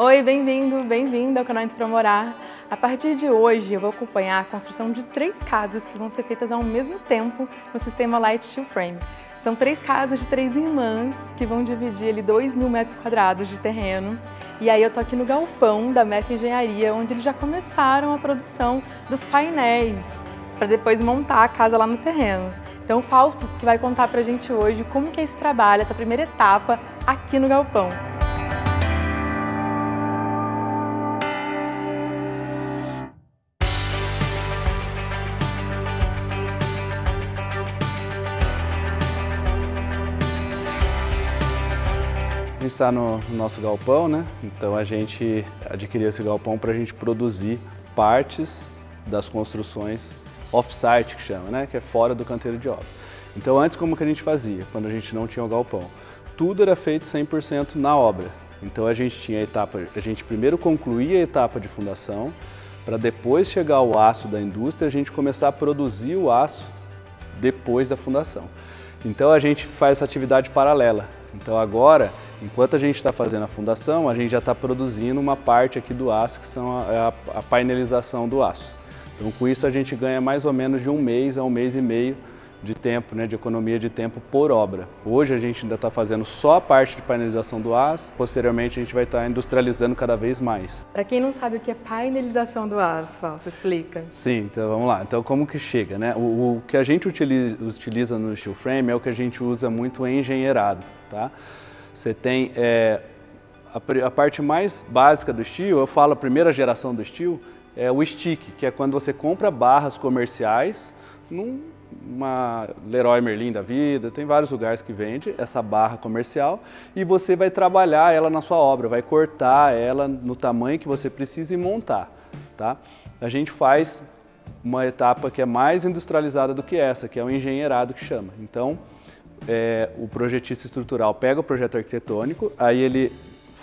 Oi, bem-vindo, bem-vinda ao canal Entre Pra Morar. A partir de hoje eu vou acompanhar a construção de 3 casas que vão ser feitas ao mesmo tempo no sistema Light Steel Frame. São 3 casas de 3 irmãs que vão dividir ali 2.000 metros quadrados de terreno. E aí eu tô aqui no galpão da MEF Engenharia, onde eles já começaram a produção dos painéis para depois montar a casa lá no terreno. Então o Fausto que vai contar pra gente hoje como que é esse trabalho, essa primeira etapa aqui no galpão. A gente está no nosso galpão, né? Então a gente adquiriu esse galpão para a gente produzir partes das construções off-site, que chama, né? Que é fora do canteiro de obra. Então antes como que a gente fazia, quando a gente não tinha o galpão? Tudo era feito 100% na obra. Então a gente tinha a gente primeiro concluía a etapa de fundação, para depois chegar ao aço da indústria, a gente começar a produzir o aço depois da fundação. Então a gente faz essa atividade paralela. Então agora, enquanto a gente está fazendo a fundação, a gente já está produzindo uma parte aqui do aço, que são a painelização do aço. Então com isso a gente ganha mais ou menos de 1 mês a 1 mês e meio de tempo, né, de economia de tempo por obra. Hoje a gente ainda está fazendo só a parte de painelização do aço, posteriormente a gente vai estar industrializando cada vez mais. Para quem não sabe o que é painelização do aço, Fausto, explica. Sim, então vamos lá. Então como que chega, né? O que a gente utiliza no steel frame é o que a gente usa muito engenheirado, tá? Você tem a parte mais básica do steel, eu falo a primeira geração do steel, é o stick, que é quando você compra barras comerciais numa Leroy Merlin da vida, tem vários lugares que vende essa barra comercial e você vai trabalhar ela na sua obra, vai cortar ela no tamanho que você precisa e montar, tá? A gente faz uma etapa que é mais industrializada do que essa, que é o engenheirado que chama. Então, o projetista estrutural pega o projeto arquitetônico, aí ele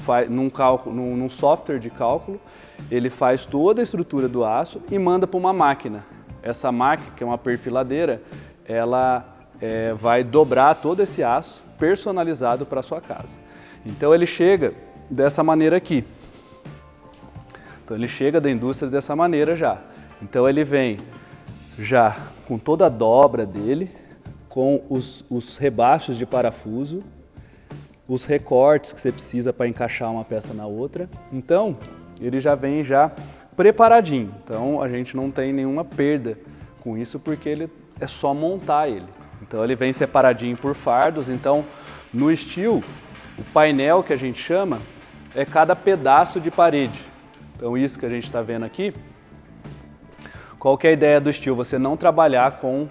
faz num software de cálculo, ele faz toda a estrutura do aço e manda para uma máquina. Essa máquina, que é uma perfiladeira, ela vai dobrar todo esse aço personalizado para a sua casa. Então ele chega dessa maneira aqui. Então ele chega da indústria dessa maneira já. Então ele vem já com toda a dobra dele, com os rebaixos de parafuso, os recortes que você precisa para encaixar uma peça na outra. Então ele já vem já preparadinho, então a gente não tem nenhuma perda com isso porque ele é só montar ele. Então ele vem separadinho por fardos, então no steel, o painel que a gente chama é cada pedaço de parede. Então isso que a gente está vendo aqui, qual que é a ideia do steel? Você não trabalhar com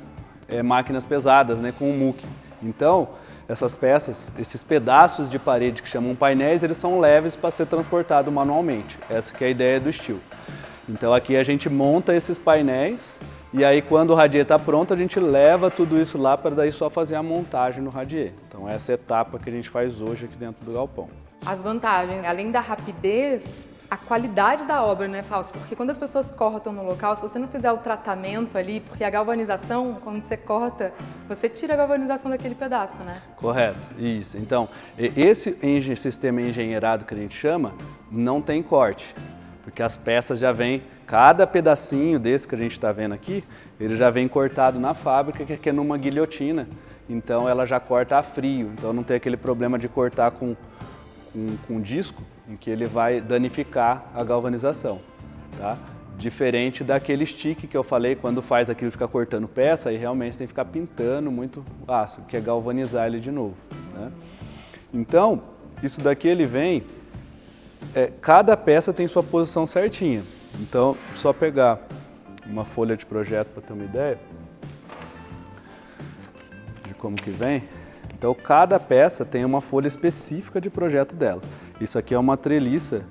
máquinas pesadas, né, com o muque. Então essas peças, esses pedaços de parede que chamam painéis, eles são leves para ser transportado manualmente. Essa que é a ideia do steel. Então aqui a gente monta esses painéis e aí quando o radier está pronto a gente leva tudo isso lá para daí só fazer a montagem no radier. Então essa é a etapa que a gente faz hoje aqui dentro do galpão. As vantagens, além da rapidez, a qualidade da obra, né, Fausto? Porque quando as pessoas cortam no local, se você não fizer o tratamento ali, porque a galvanização, quando você corta, você tira a galvanização daquele pedaço, né? Correto, isso. Então, esse sistema engenheirado que a gente chama, não tem corte, porque as peças já vêm, cada pedacinho desse que a gente está vendo aqui, ele já vem cortado na fábrica, que é numa guilhotina, então ela já corta a frio, então não tem aquele problema de cortar com disco, em que ele vai danificar a galvanização, tá? Diferente daquele stick que eu falei, quando faz aquilo de ficar cortando peça, aí realmente tem que ficar pintando muito aço, que é galvanizar ele de novo, né? Então, isso daqui ele vem, cada peça tem sua posição certinha. Então, só pegar uma folha de projeto para ter uma ideia de como que vem. Então, cada peça tem uma folha específica de projeto dela. Isso aqui é uma treliça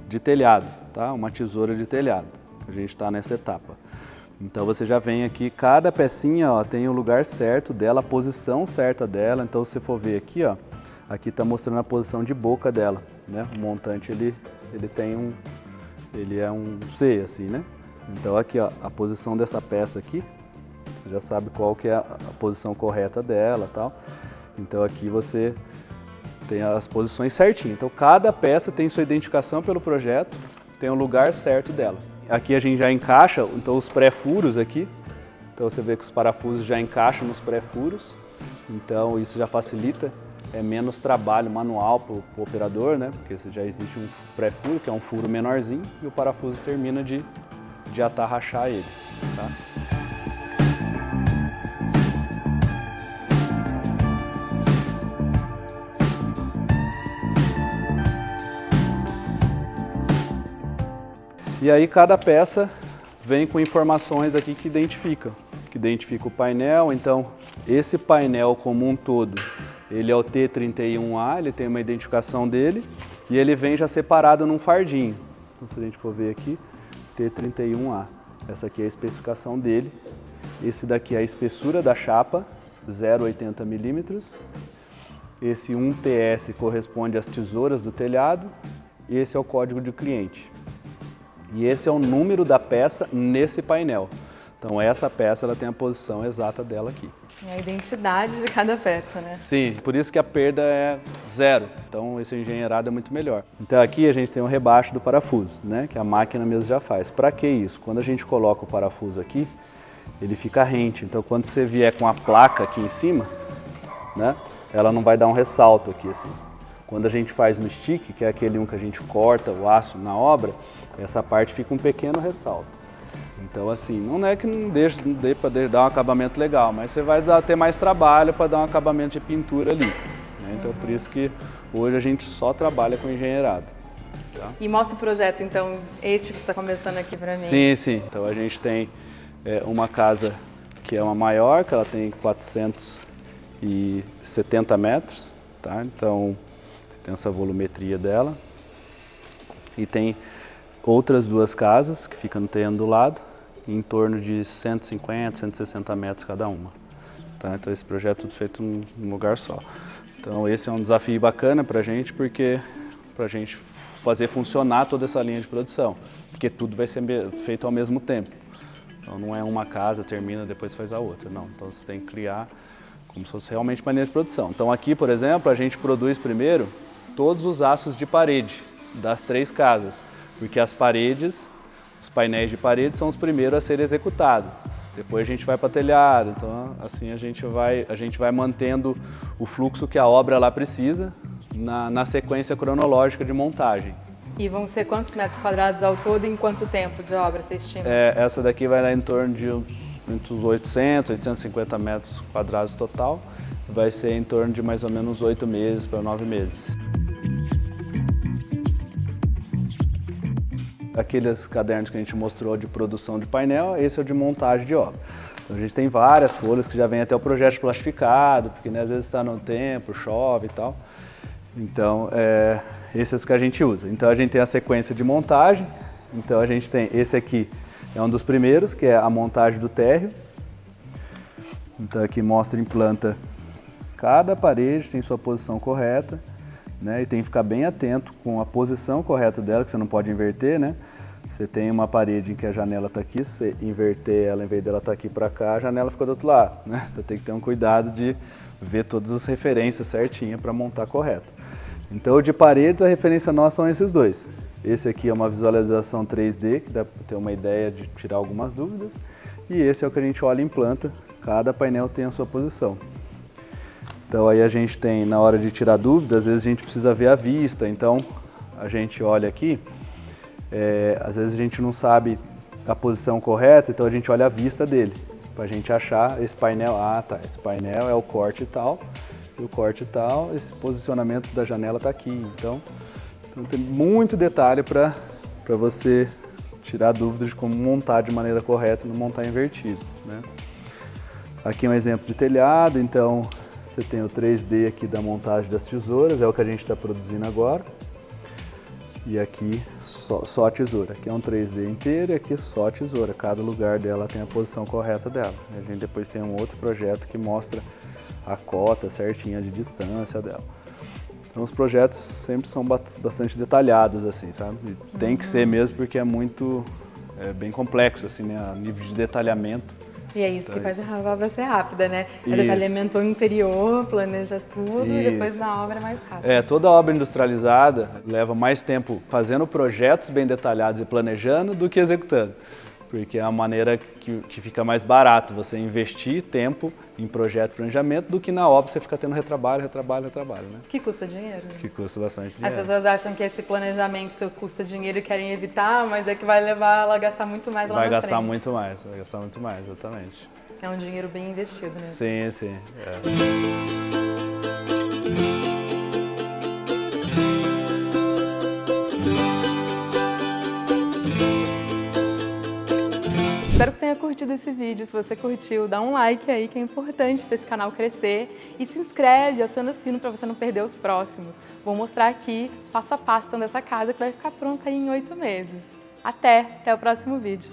de telhado, tá? Uma tesoura de telhado. A gente está nessa etapa. Então, você já vem aqui, cada pecinha, ó, tem o lugar certo dela, a posição certa dela. Então, se você for ver aqui, ó, aqui está mostrando a posição de boca dela, né? O montante, ele é um C, assim, né? Então, aqui, ó, a posição dessa peça aqui, você já sabe qual que é a posição correta dela, tal. Então aqui você tem as posições certinhas. Então cada peça tem sua identificação pelo projeto, tem o lugar certo dela. Aqui a gente já encaixa, então os pré-furos aqui, então você vê que os parafusos já encaixam nos pré-furos, então isso já facilita, é menos trabalho manual para o operador, né? Porque já existe um pré-furo, que é um furo menorzinho, e o parafuso termina de atarrachar ele, tá? E aí cada peça vem com informações aqui que identifica o painel. Então esse painel como um todo, ele é o T31A, ele tem uma identificação dele e ele vem já separado num fardinho. Então se a gente for ver aqui, T31A, essa aqui é a especificação dele. Esse daqui é a espessura da chapa, 0,80 milímetros. Esse 1TS corresponde às tesouras do telhado e esse é o código de cliente. E esse é o número da peça nesse painel. Então essa peça ela tem a posição exata dela aqui. É a identidade de cada peça, né? Sim, por isso que a perda é 0. Então esse engenheirado é muito melhor. Então aqui a gente tem o rebaixo do parafuso, né? Que a máquina mesmo já faz. Para que isso? Quando a gente coloca o parafuso aqui, ele fica rente. Então quando você vier com a placa aqui em cima, né? Ela não vai dar um ressalto aqui assim. Quando a gente faz no stick, que é aquele que a gente corta o aço na obra, essa parte fica um pequeno ressalto. Então assim, não é que não dê para dar um acabamento legal, mas você vai ter mais trabalho para dar um acabamento de pintura ali, né? Então por isso que hoje a gente só trabalha com engenheirado. Tá? E mostra o projeto, então, este que você está começando aqui para mim. Sim, sim. Então a gente tem uma casa que é uma maior, que ela tem 470 metros, tá? Então você tem essa volumetria dela. E tem outras duas casas que ficam no terreno do lado, em torno de 150, 160 metros cada uma. Tá? Então esse projeto é tudo feito num lugar só. Então esse é um desafio bacana para a gente, porque para a gente fazer funcionar toda essa linha de produção, porque tudo vai ser feito ao mesmo tempo. Então não é uma casa, termina, depois faz a outra, não. Então você tem que criar como se fosse realmente uma linha de produção. Então aqui, por exemplo, a gente produz primeiro todos os aços de parede das 3 casas, porque as paredes, os painéis de parede são os primeiros a serem executados. Depois a gente vai para telhado, então assim a gente vai mantendo o fluxo que a obra lá precisa na sequência cronológica de montagem. E vão ser quantos metros quadrados ao todo e em quanto tempo de obra você estima? Essa daqui vai dar em torno de entre os 800, 850 metros quadrados total. Vai ser em torno de mais ou menos 8 meses para 9 meses. Aqueles cadernos que a gente mostrou de produção de painel, esse é o de montagem de obra. Então, a gente tem várias folhas que já vem até o projeto plastificado, porque né, às vezes está no tempo, chove e tal. Então, esses que a gente usa. Então a gente tem a sequência de montagem. Então a gente tem esse aqui, é um dos primeiros, que é a montagem do térreo. Então aqui mostra em planta cada parede tem sua posição correta. Né, e tem que ficar bem atento com a posição correta dela, que você não pode inverter, né? Você tem uma parede em que a janela está aqui, se você inverter ela, em vez dela estar aqui para cá, a janela fica do outro lado, né? Então tem que ter um cuidado de ver todas as referências certinhas para montar correto. Então, de paredes, a referência nossa são esses dois. Esse aqui é uma visualização 3D, que dá para ter uma ideia de tirar algumas dúvidas. E esse é o que a gente olha em planta, cada painel tem a sua posição. Então aí a gente tem, na hora de tirar dúvidas, às vezes a gente precisa ver a vista, então a gente olha aqui, às vezes a gente não sabe a posição correta, então a gente olha a vista dele, para a gente achar esse painel, esse painel é o corte tal, e o corte tal, esse posicionamento da janela está aqui, então tem muito detalhe para você tirar dúvidas de como montar de maneira correta e não montar invertido, né? Aqui é um exemplo de telhado, então você tem o 3D aqui da montagem das tesouras, é o que a gente está produzindo agora. E aqui só a tesoura. Aqui é um 3D inteiro e aqui só a tesoura. Cada lugar dela tem a posição correta dela. A gente depois tem um outro projeto que mostra a cota certinha de distância dela. Então os projetos sempre são bastante detalhados, assim, sabe? E tem que ser mesmo porque é bem complexo, assim, né? A nível de detalhamento E é isso que faz a obra ser rápida, né? É Isso. detalhamento interior, planeja tudo e depois Isso. na obra é mais rápido. Toda obra industrializada leva mais tempo fazendo projetos bem detalhados e planejando do que executando. Porque é a maneira que fica mais barato você investir tempo em projeto e planejamento do que na obra você fica tendo retrabalho, né? Que custa dinheiro. Que custa bastante dinheiro. As pessoas acham que esse planejamento custa dinheiro e querem evitar, mas é que vai levar ela a gastar muito mais lá na frente. Vai gastar muito mais, exatamente. É um dinheiro bem investido, né? Sim, sim. Espero que você tenha curtido esse vídeo. Se você curtiu, dá um like aí, que é importante para esse canal crescer. E se inscreve, aciona o sino para você não perder os próximos. Vou mostrar aqui, passo a passo, dessa casa que vai ficar pronta aí em 8 meses. Até o próximo vídeo.